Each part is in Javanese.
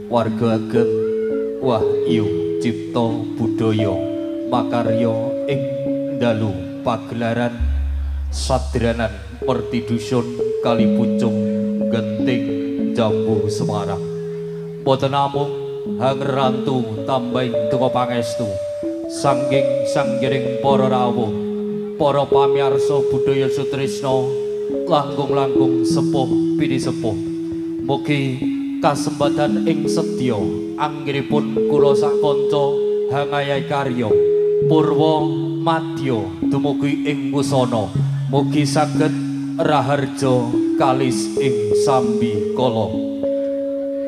warga ageng wahyu cipta budaya makarya ing dalu pagelaran sadranan pertidusun Kalipucung Genting Jambu Semarang. Boten namung hangrantu tambahing donga pangestu sangging sanggiring para rawuh, para pamirsa budaya sutrisna langkung-langkung sepuh pini sepuh. Mugi kasempatan ing sedya anggenipun kula sakanca hangayai karya purwa madya dumugi ing wusana. Mugi saged raharja kalis ing sambi kala.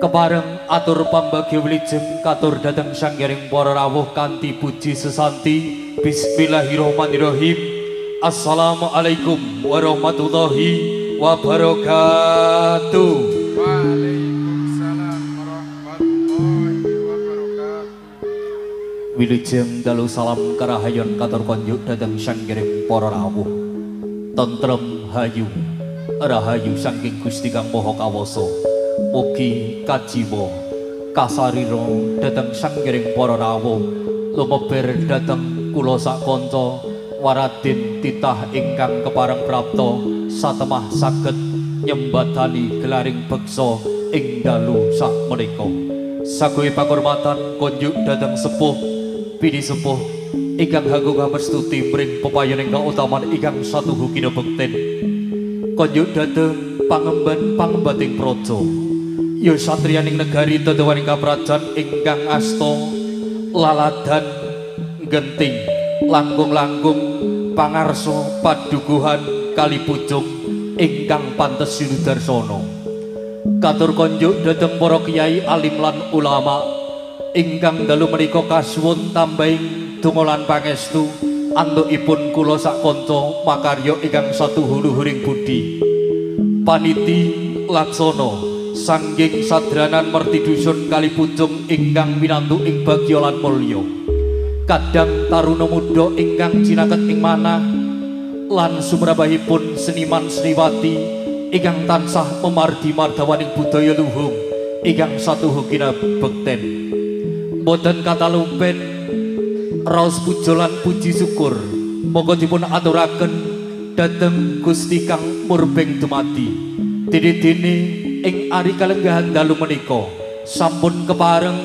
Kepareng atur pambagi wilujeng katur dhateng sanggiring para rawuh kanthi puji sesanti. Bismillahirrahmanirrahim. Assalamualaikum warahmatullahi wabarakatuh. Waalaikumsalam warahmatullahi wabarakatuh. Wilujeng dalu salam karahayon katur konjuk dhateng sanggiring para rawuh. Tentrem hayu rahayu saking Gusti Kang Maha Kawasa. Mugi kajiwa kasarira dhateng sanggiring para rawuh lumeber dhateng kula sakanca waradin titah ingkang kepareng prapta satemah saged nyembatani gelaring beksa ing dalu sakmenika. Saguhe pakurmatan konjuk dhateng sepuh pini sepuh ingkang hanggo ngamestuti mring pepayoning kautaman ingkang satuhu kinebekten. Konjuk dhateng pangemban-pangembating praja ya satriyaning negari tetewaning kaprajan ingkang asta laladan genting langkung-langkung pangarsa padukuhan Kalipucung ingkang pantes sinudarsana. Katur konjuk dhateng para kiai alim lan ulama ingkang dalu menika kasuwun tambahing donga lan pangestu antukipun kula sakanca makarya ingkang satuhu luhuring budi. Paniti laksana sangging sadranan mertidusun Kalipucung ingkang minantu ing bagya lan mulya. Kadang taruna muda ingkang jinaket ing manah lan sumrambahipun seniman seniwati ingkang tansah memardi mardawaning budaya luhung ingkang satuhu kinabekten. Boten katalumpen raos puja lan puji syukur monggo dipun aturaken dhateng Gusti Kang Murbeng dumati. Dene-dene ing ari kalenggahan dalu menika sampun kepareng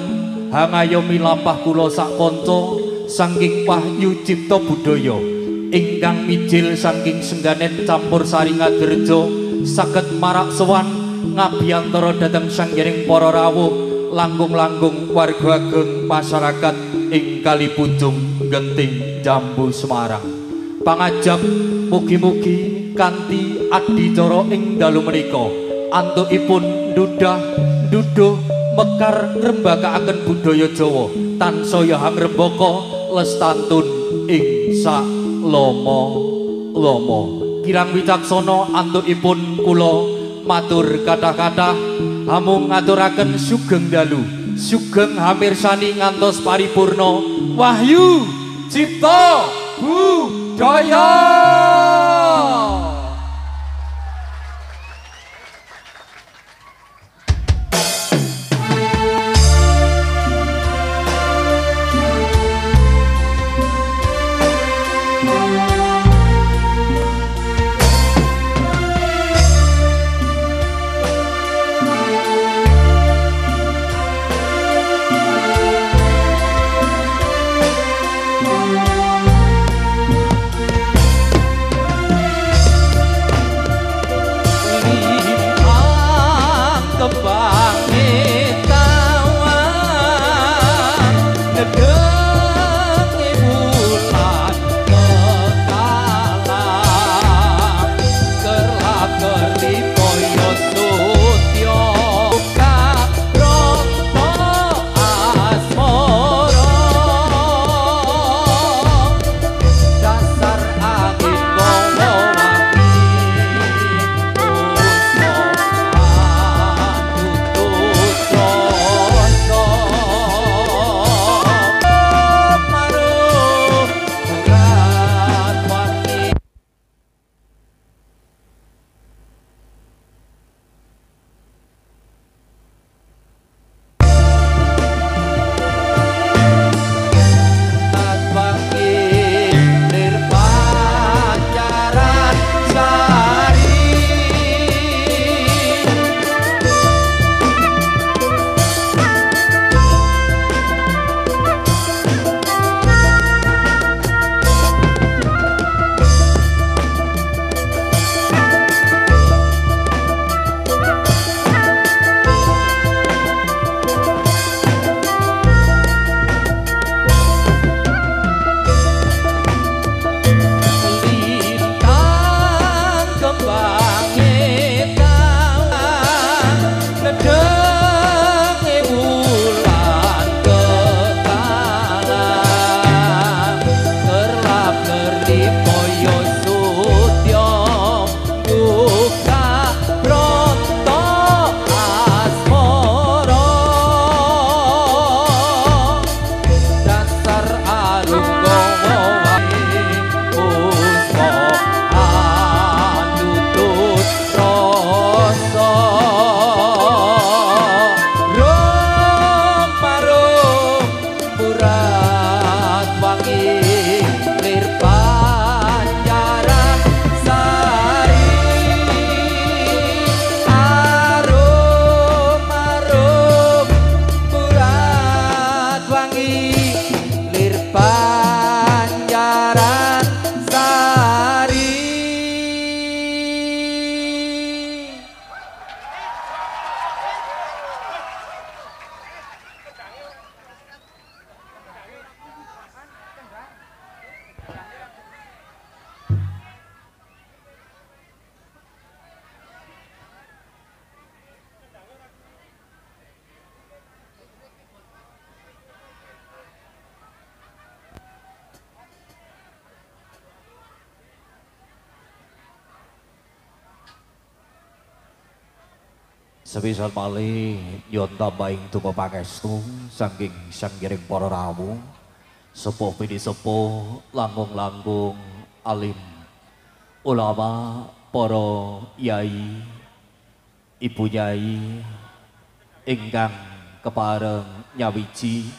hangayomi lampah kula sakanca saking wahyu cipta budaya ingkang mijil saking sengganen campur sari ngagerja saged marak sowan ngabiyantara dhateng sanggiring para rawuh langkung-langkung warga ageng masyarakat ing Kalipucung Genting Jambu Semarang. Pangajab mugi-mugi kanthi adicara ing dalu menika antukipun duduh mekar ngrembakakaken budaya Jawa tansaya hangrembaka lestantun ing sak lama-lama. Kirang wicaksana antukipun kula matur kathah-kathah hamung ngaturaken sugeng dalu sugeng hamirsani ngantos paripurna wahyu cipta budaya. Sewisal malih nyuwun tambahing donga pangestu saking sanggiring para rawuh sepuh pidi sepuh langkung-langkung alim ulama para yai ibu yai ingkang kepareng nyawiji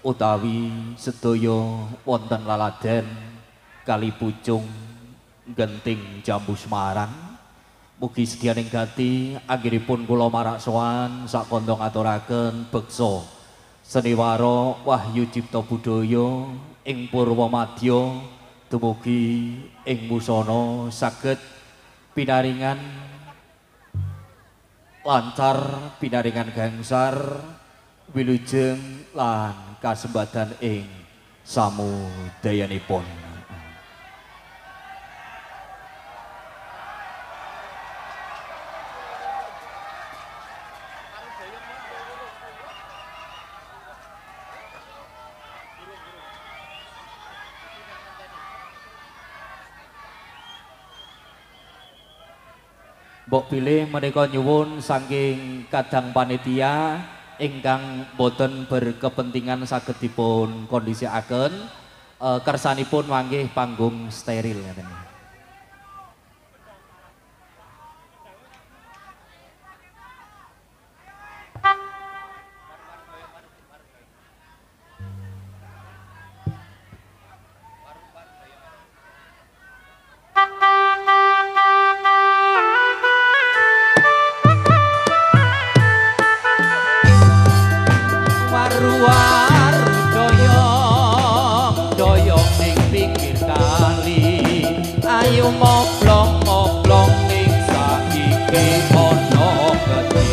utawi sedaya wonten laladen Kali Pucung Genting Jambu Semarang. Mugi sedyaning gati anggenipun kula marak sowan sak kondong aturaken beksa seniwara Wahyu Cipta Budaya ing Purwamadya dumugi ing musana saged pinaringan lancar, pinaringan gangsar, wilujeng lan kasembadan ing samudayanipun. Mbok pilih menika nyuwun saking kadang panitia ingkang boten berkepentingan saged dipun kondisiaken kersanipun manggih panggung steril ngeten. Moblong ning saiki ana gedhe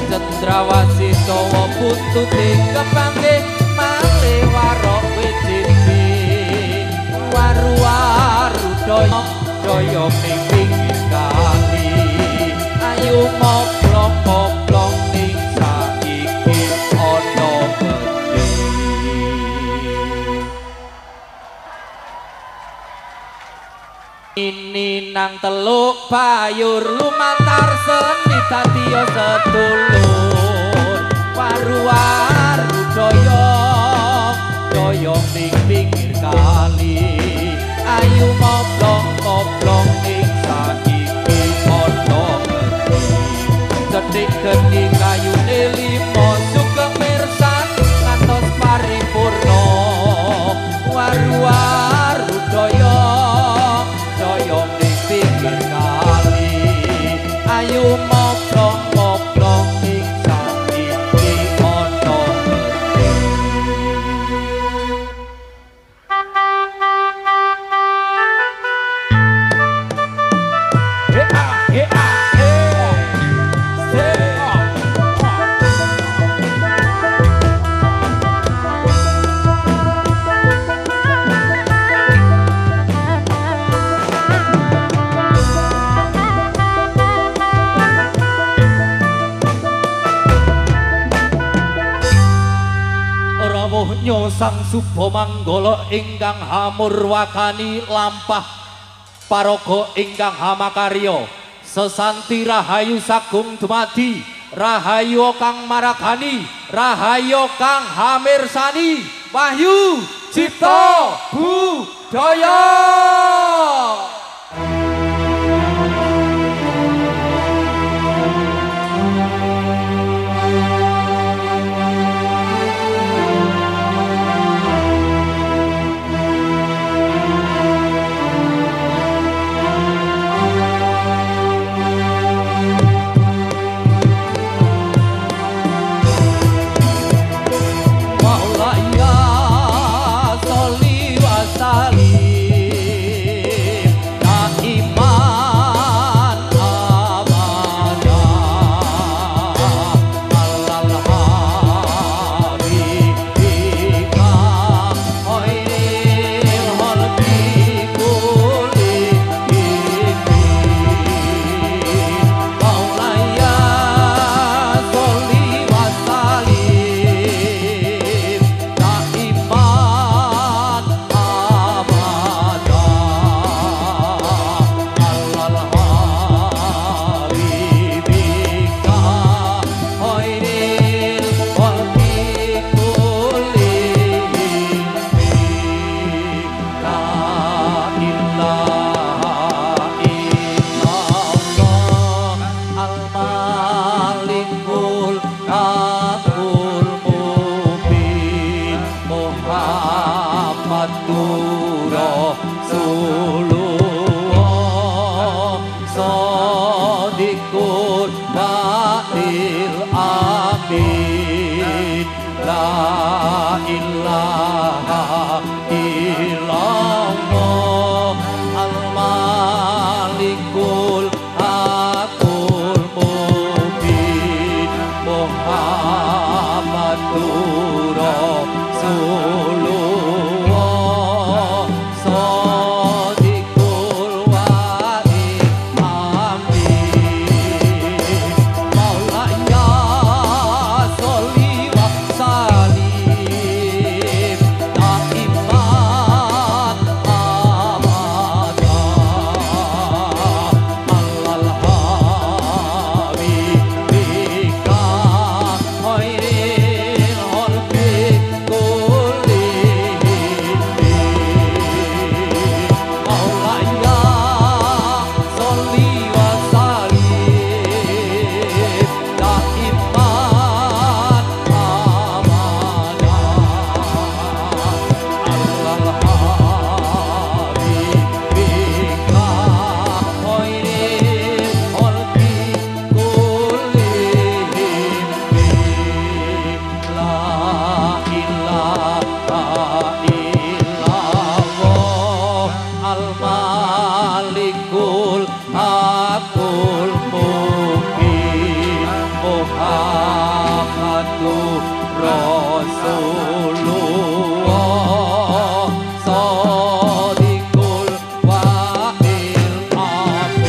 cendrawasih dawa buntute kepangge male warok wejiti waru-waru daya ning pinggir kali ayo moblong ning saiki ana gedhe. Ini nang teluk bayur lumantar seni dadiya sedulur waru-waru doyong ning pinggir kali ayu moblong ning saiki ana gedhe cedhik geni kayune limo sugeng mirsan ngantos paripurna waru-waru doyong ning pinggir kali ayu moblong ning saiki ana Nyosang Suba Manggala ingkang hamurwakani lampah paraga ingkang hamakarya sesanti rahayu sagung dumadi rahayu kang maragani rahayu kang hamirsani Wahyu Cipta Budaya. ilaha illallah al-malikul hakul mubin Muhammadur Rasulullah shadiqul wa'id amin maulaya sholli wa salim daiman abadan alal habibika khairil khalqi kullihim maulaya sholli wa salim daiman abadan alal habibika khairil khalqi kullihim la ilaha illallah al-malikul hakul mubin Muhammadur Rasulullah shadiqul wa'il amin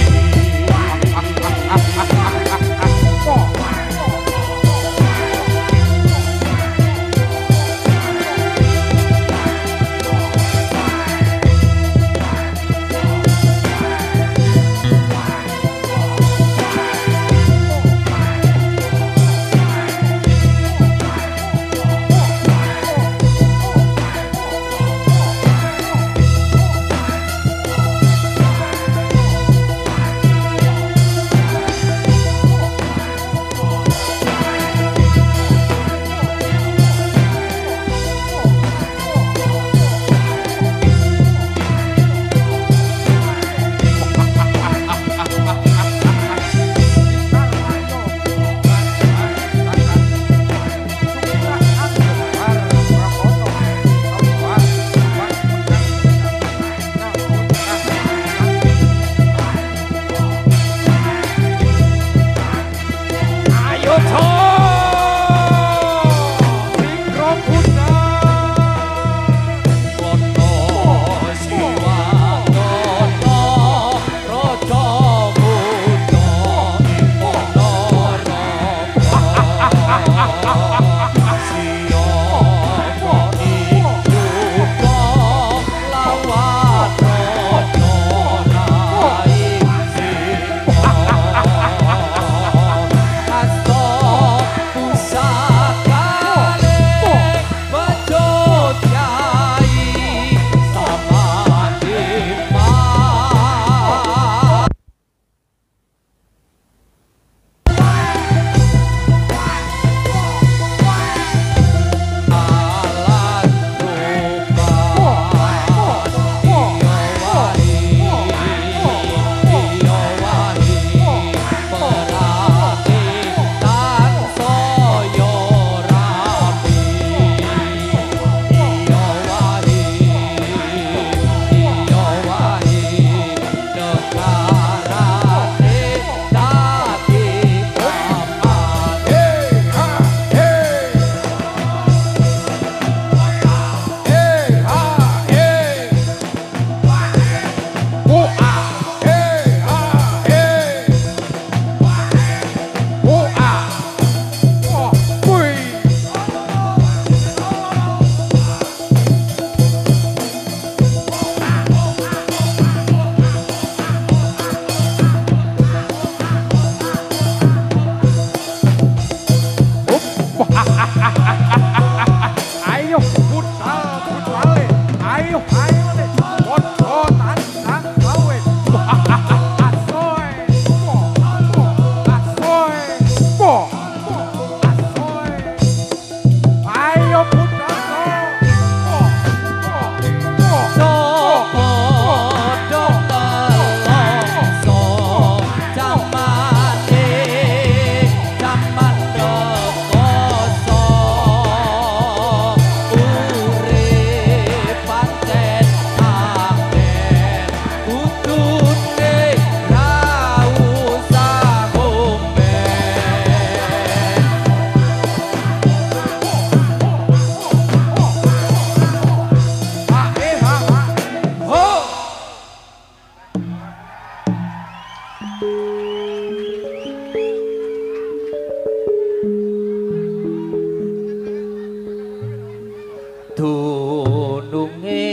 dununge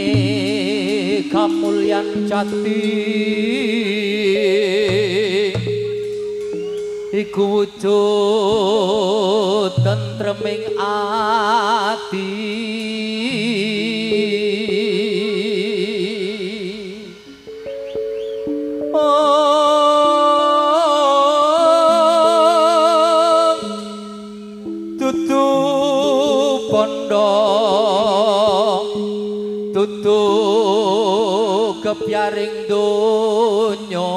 kamulyan jati iku wujud tentreming ati dudu bondo dudu kepyaring donya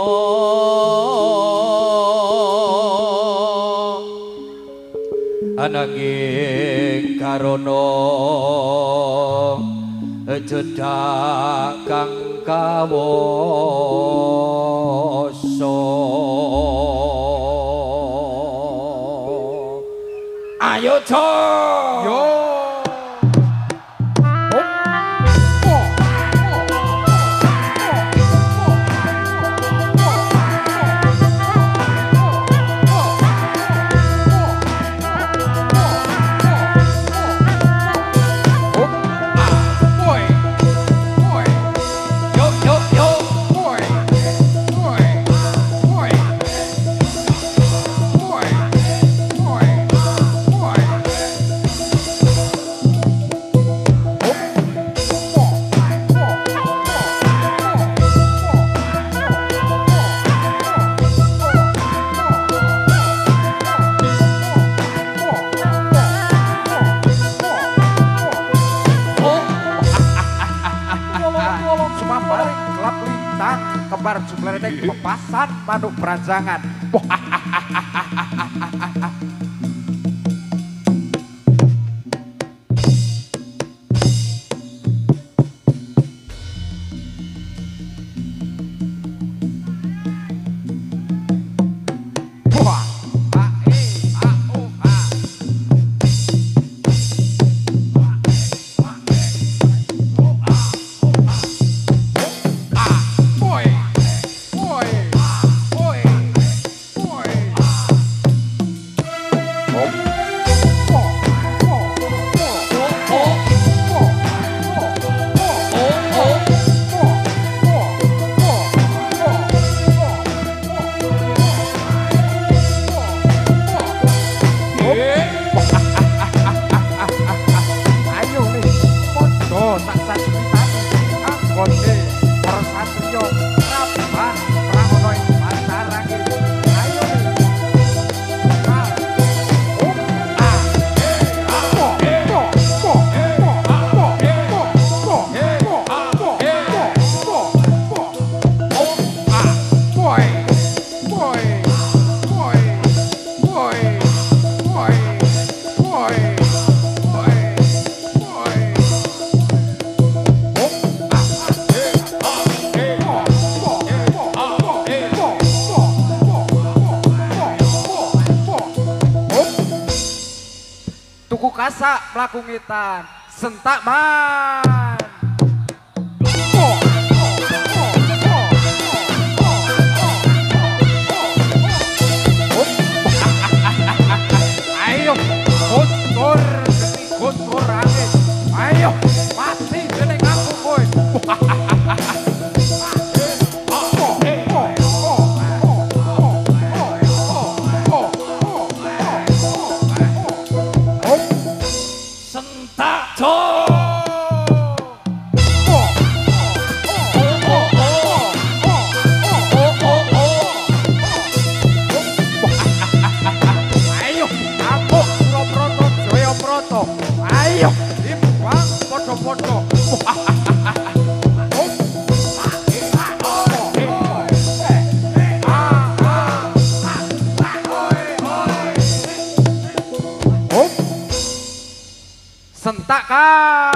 ananging karana jedak kang kawasa ayo jo Yo. Kembar jumlaheteng pepasan manuk beranjangan. Tuku kasak mlaku ngitan sentak man. Ayo kotor kotor angin. Ayo mati jeneng aku kowe. Ayo, imbang podo-podo. Sentakan.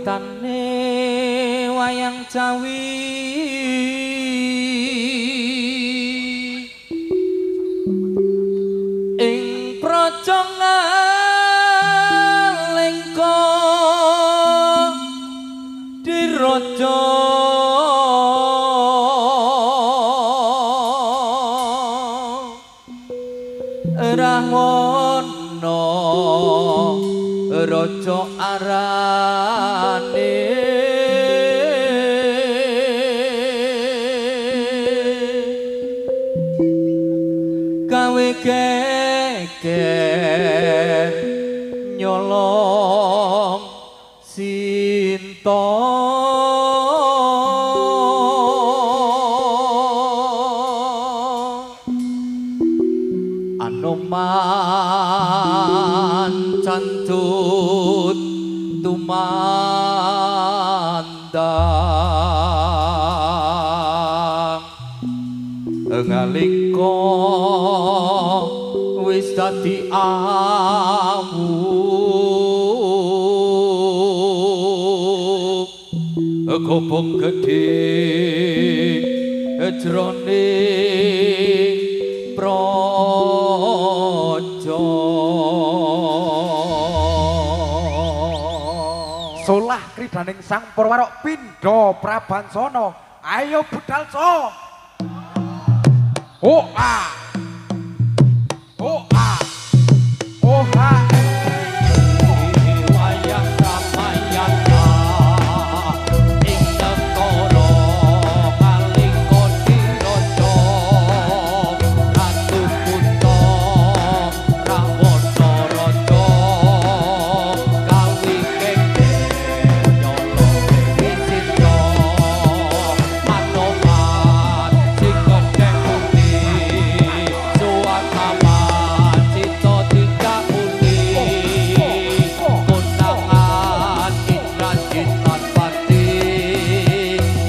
Ceritane wayang Jawi ing praja Ngalengka diraja Rahwana raja arane gawe geger nyolong Sinta Anoman cantut tumandang ngalika wis dadi awu gobong gedhe jroning praja Solah kridaning Sang Purwarok pindha Prabansana. Ayo budal so. Oh ah. Oh ah. Oh ah. wayang Ramayana ing negara Kalingga Diraja Ratu Kunto Rawana raja gawe geger nyolong Sinta Anoman sing gedhe putih suwakaman cita tidak uli kondangan Indrajit lan Pati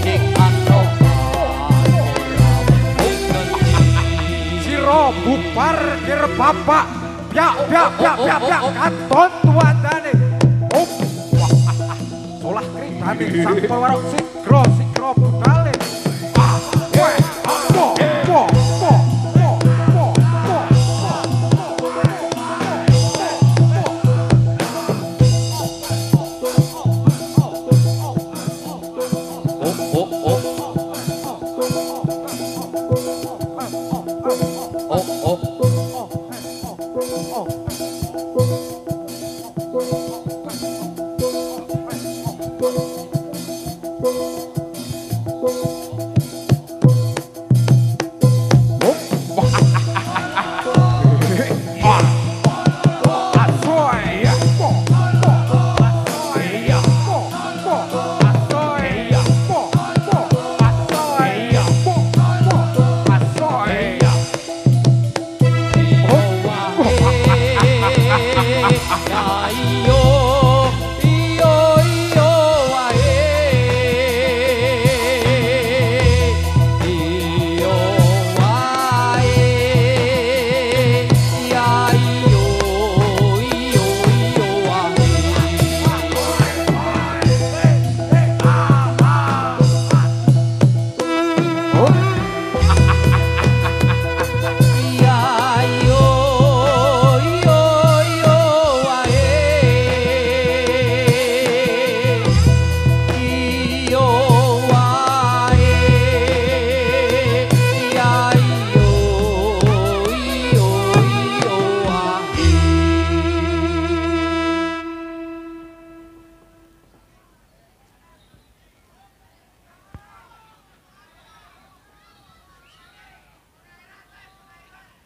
ing Anoman ora wedi Sira bubar kir bapak. Piak katon tuandane. Oh. Solah kridaning Sang Purwarok sigra budale. Ah, weh, po.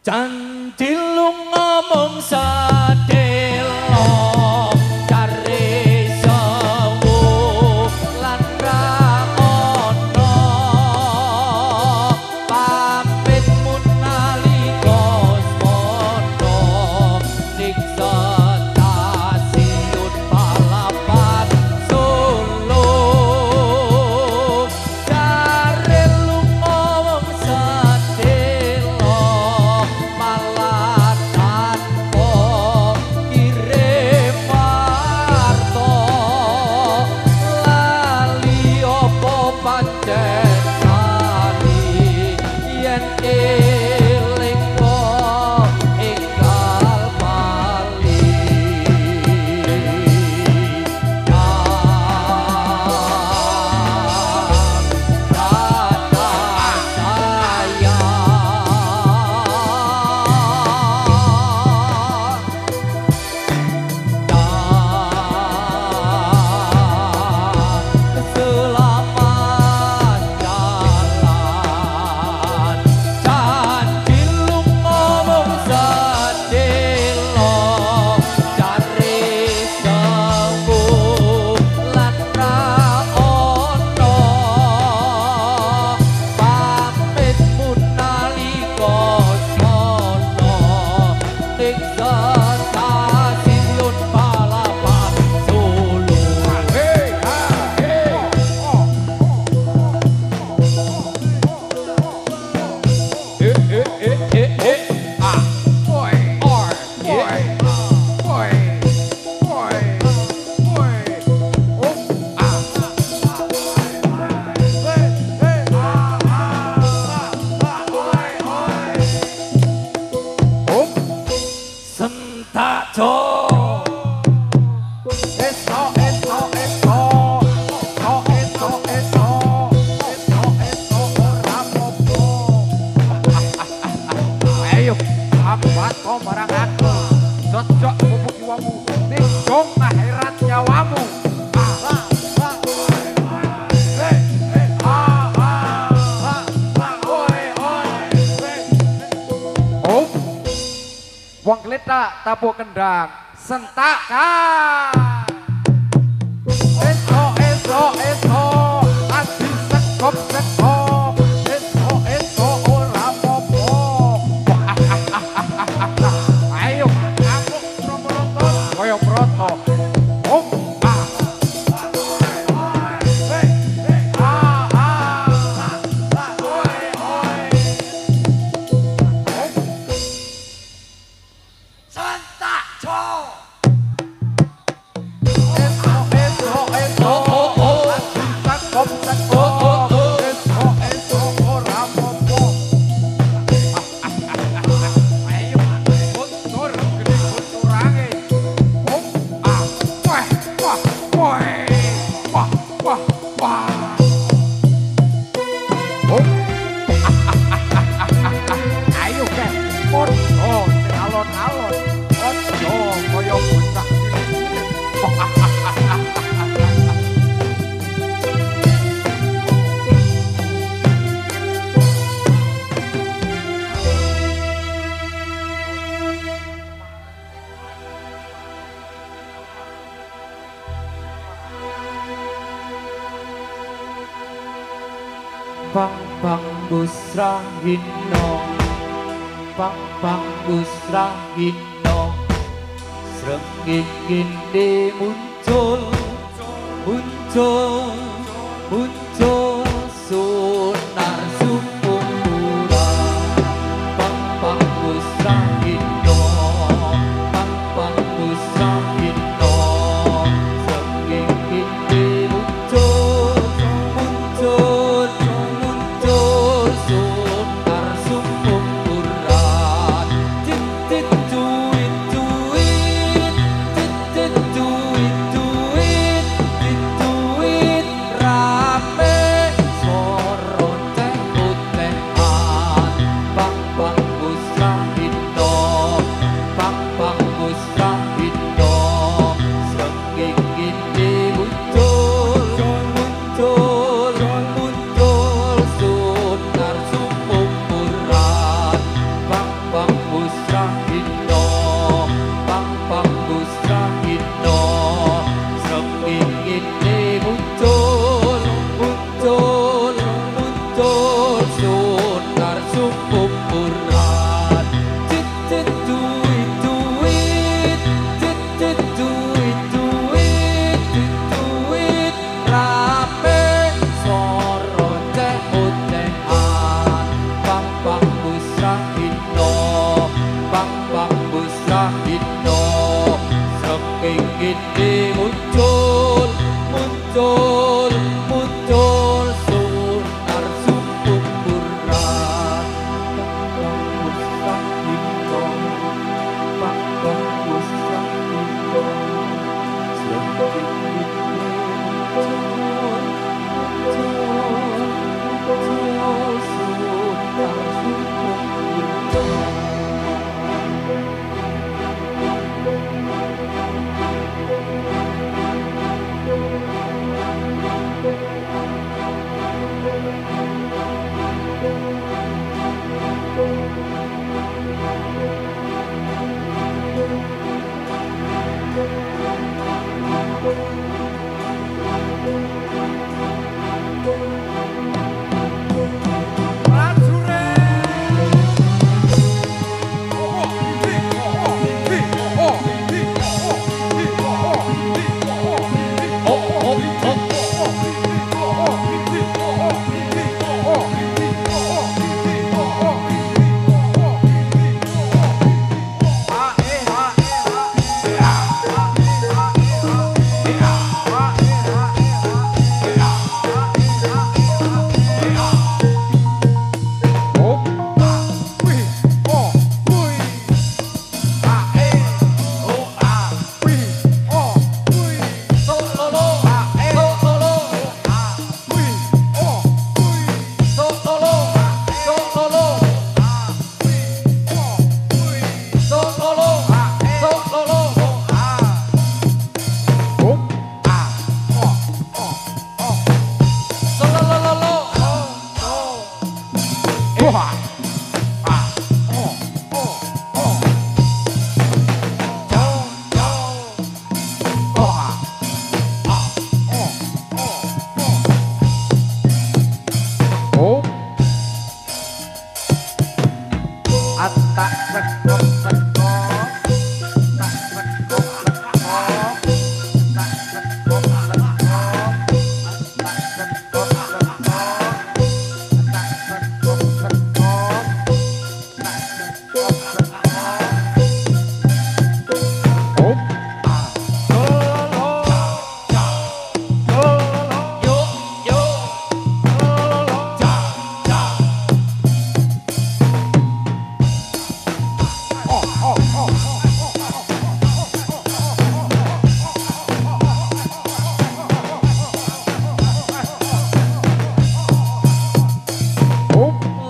Candilung ngomong sadelo cari sewu lan ra ono pamit mun nalika semono siksa stasiun balapan Solo cari lunga wong sadelo malah tanpa kirim warta lali apa pancen sani yen eling kok enggal bali Stasiun balapan Solo. Sentak jo Ayo, sahabat kau marang aku. Cocok bubuk jiwamu, tinggung akhirat nyawamu. Om, wong kletak tabuh kendang, sentakan. Eso, adi sekop, eso ora popo. Ayo, aku promotor, koyo proto. Om, sentak jo ayo ke, podo, sing alon-alon, podo, koyo bocah Bang bang busrahino Bang bang busrahino Srengin gini muncul Sunar sumura Bang bang busrahino Bang bang busrahino Srengin gini muncul Sunar sumura Titit duit rame Wah. Ah. Oh. Oh. Oh. Jauh. Jauh. Wah. Ah. Oh. Oh. Oh. Oh. Atak sekop sekop. Tak sekop sekop. Tak sekop sekop. Tak sekop sekop. Tak sekop sekop. Tak sekop sekop. Oh. Ah. Solo. Solo. Yo yo Solo. Oh, oh, oh, oh.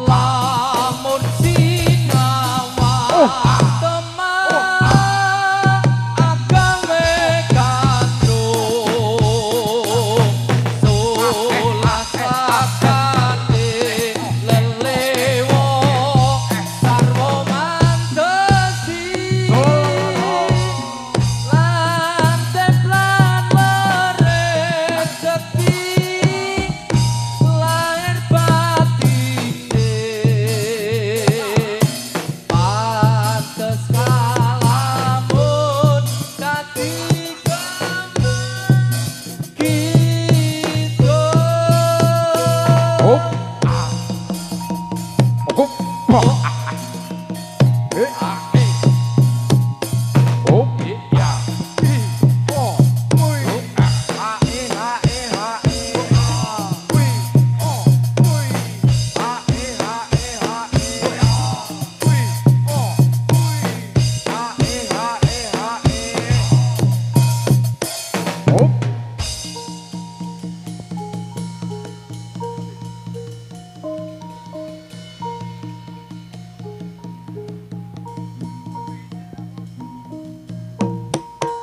lamun sinawa teman agawe kandung solah sakate lelewo sarwa mantesi lan templan rezeki lahir batine pantes kalamun katigaman gitu. Oh. Ah. Oh. Oh. Eh. Oh. Ya Oh. Ui. Ah. Eh. Ah. Eh. Ah. Eh. Ui. Oh. Ui. Ah. Eh. Ah. Eh. Ah. Eh. Ui. Oh. Ui. Ah. Eh. Ah. Eh. Ah. Eh. Oh.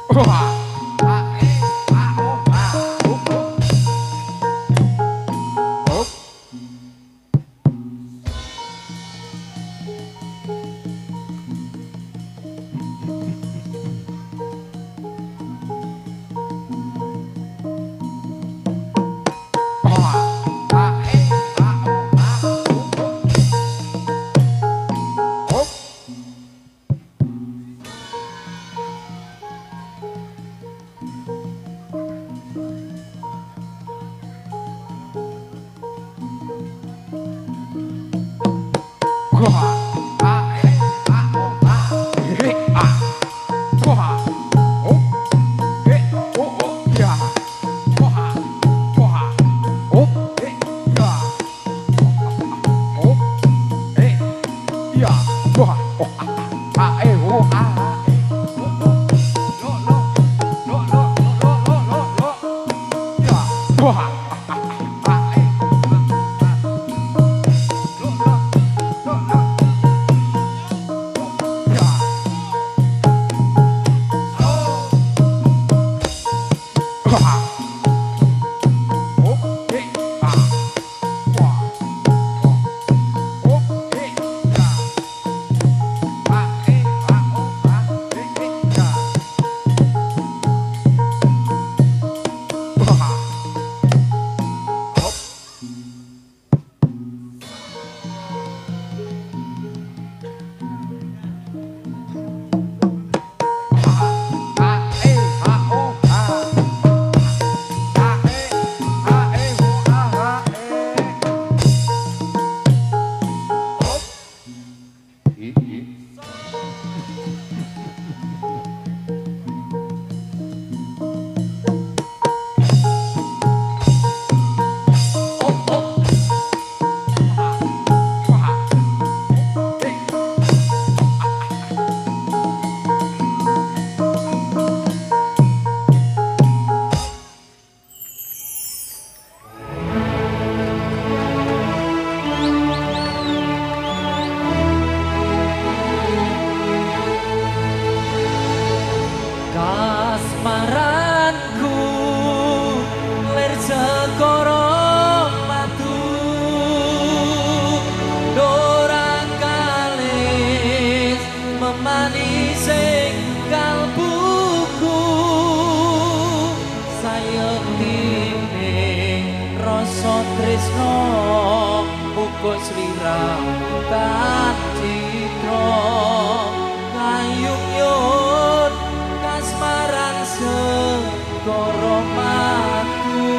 Wah. Ah. Eh. Ah. Oh. Ah. Oh. Oh. Oh. tresno uga sliramutan citra ngayung yun kasmaran segara madu.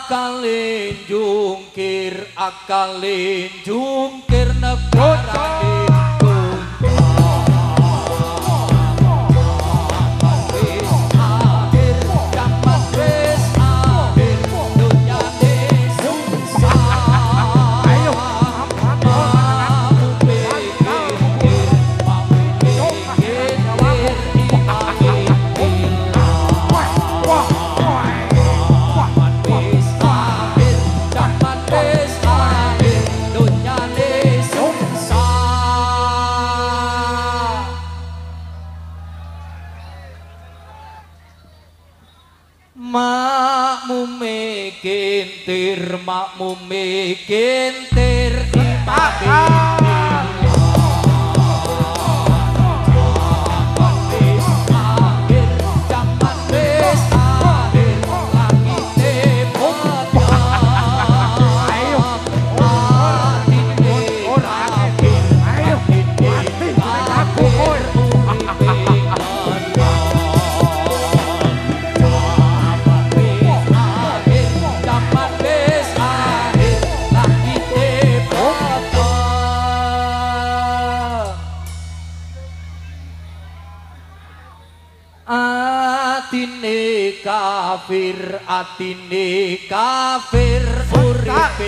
Akale jungkir, akale jungkir negarane. Makmume kentir, makmume kentir imame. atine kafir uripe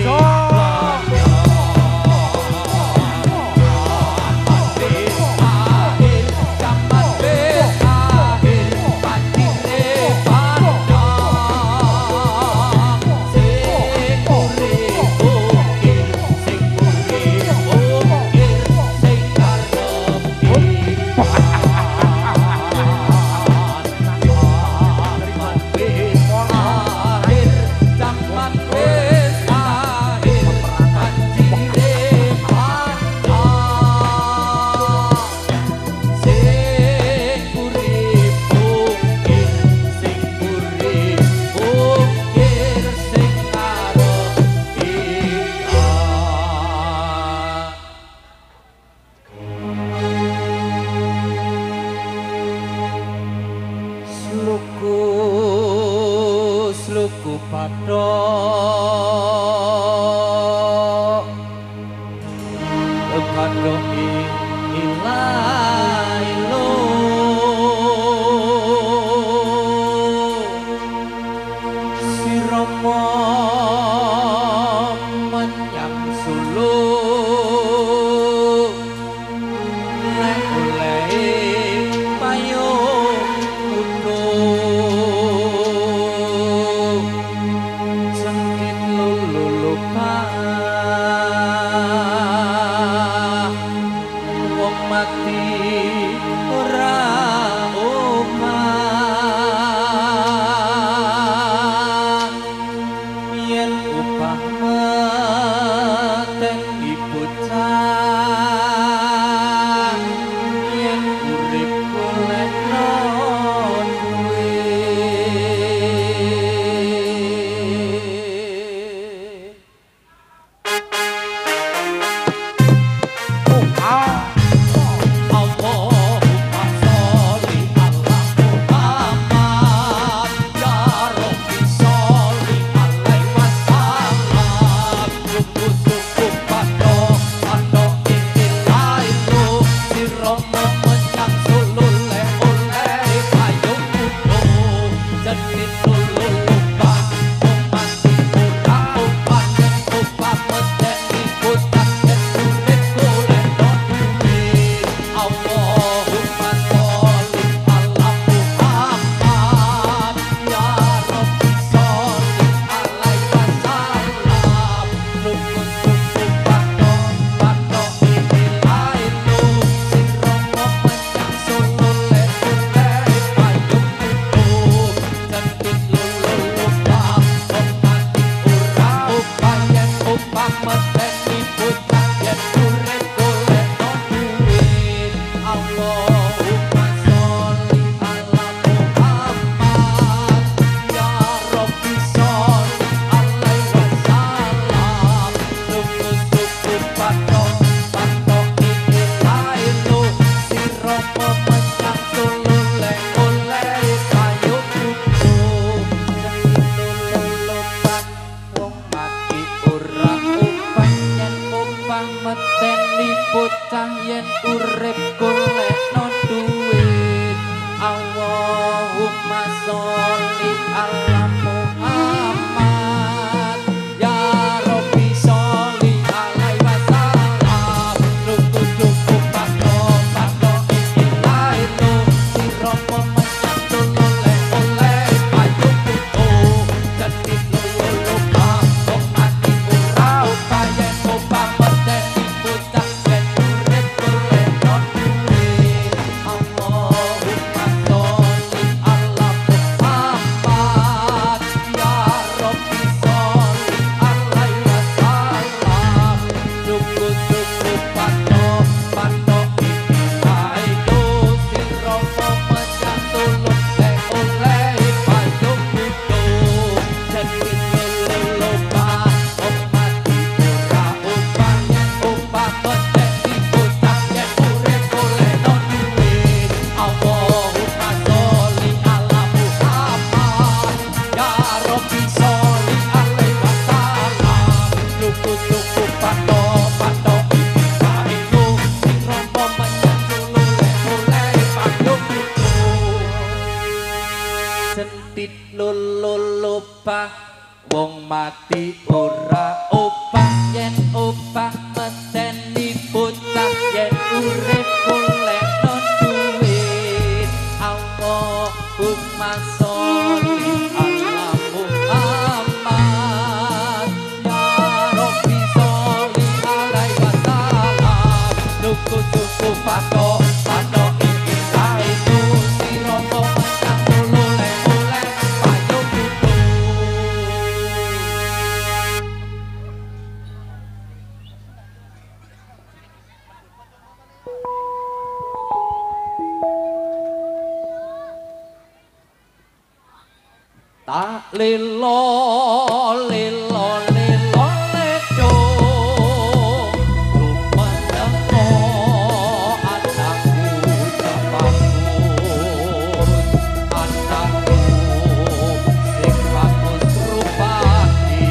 sluku padok padok ilailo sirama menyang sulu lek oleh payung mati ora omah yen upah mateni bocah yen urip golek duwe meteni bocah yen urip golekno duit Allahumma sholli ala Muhammad ya Rabbi sholli alaihi wasallam cukup padha iki tit lululupah wong mati ora opah yen opah medeni bocah yen urip golek non duit Allahumma sholli ala Muhammad ya Rabbi sholli alaihi wasallam nuku suku pato pato iki saestu sira kok nang oleh-oleh payung kudu tak lilo lilo lilo ledo tumeneko anakku anakku sing bagus rupane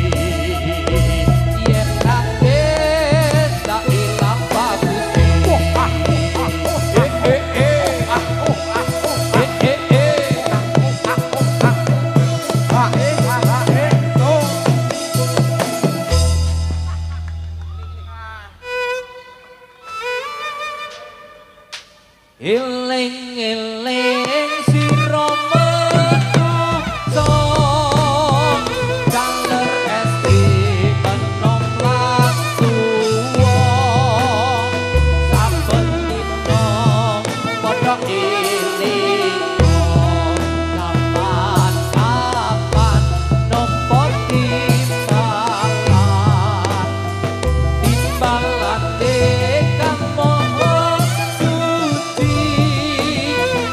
yen nangis tak ilang baguse Eling-eling sira menungso kaler esti enom lan tuwa saben dina padha eling kapan-kapan nopo timbalan kang moho suci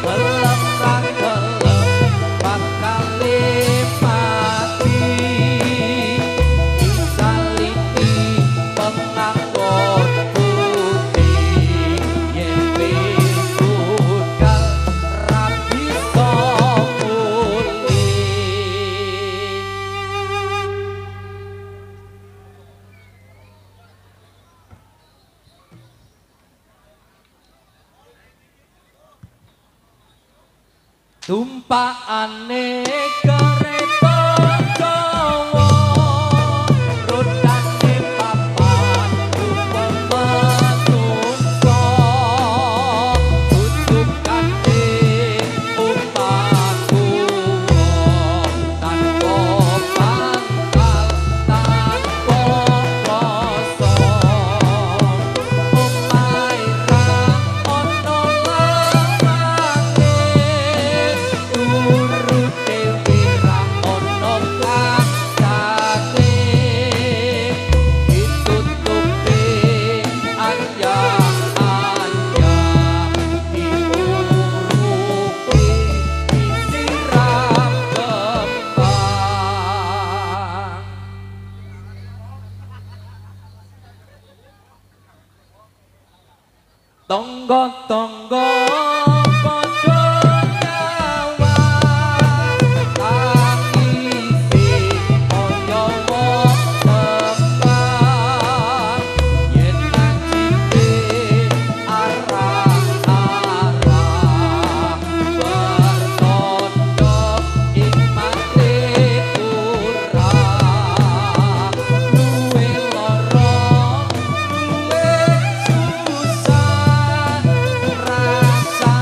kelem ra kelem bakal mati disaliti penganggon putih yen wis budal ra bisa mulih tumpakane kereta Jawa rodane papan menungso tutukane upaku tanpa pangkal tanpa kosong omahe ra ono lawange turute wira ono kancane ditutupi anyang-anyang diurupi disiram kembang tonggo-tonggo padha nyawa tangisi kaya wong tembang yen nancite arah-arah bertondo ing mate ora luwe lara luwe susah rasa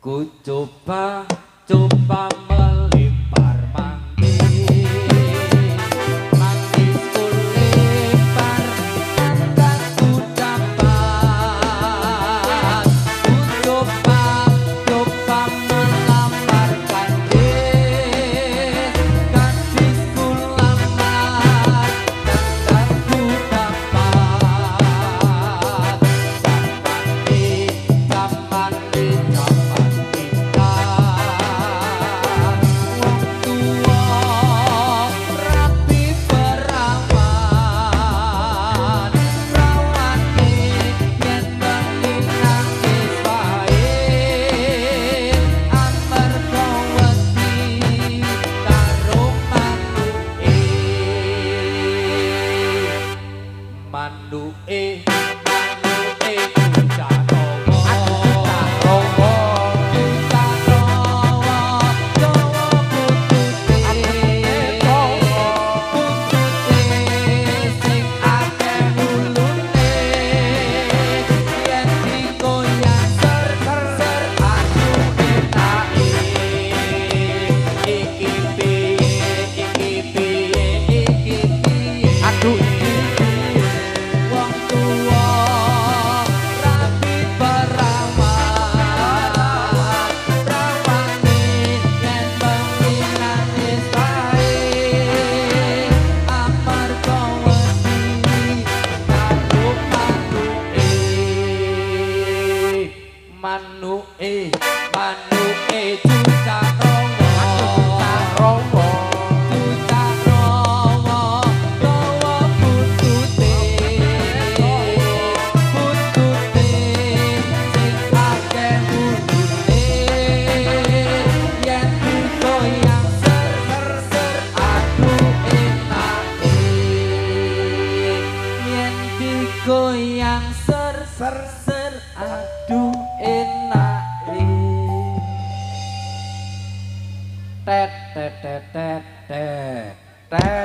Ku coba melempar manggis ku lempar dan ku dapat. Ku coba melamar gadis ku lamar dan ku dapat. Zaman kita Manduke Manuke cucak rowo cucak rowo dawa butute sing akeh ulune yen digoyang ser aduh enake yen digoyang ser aduh enake. Tet tet tet tet tet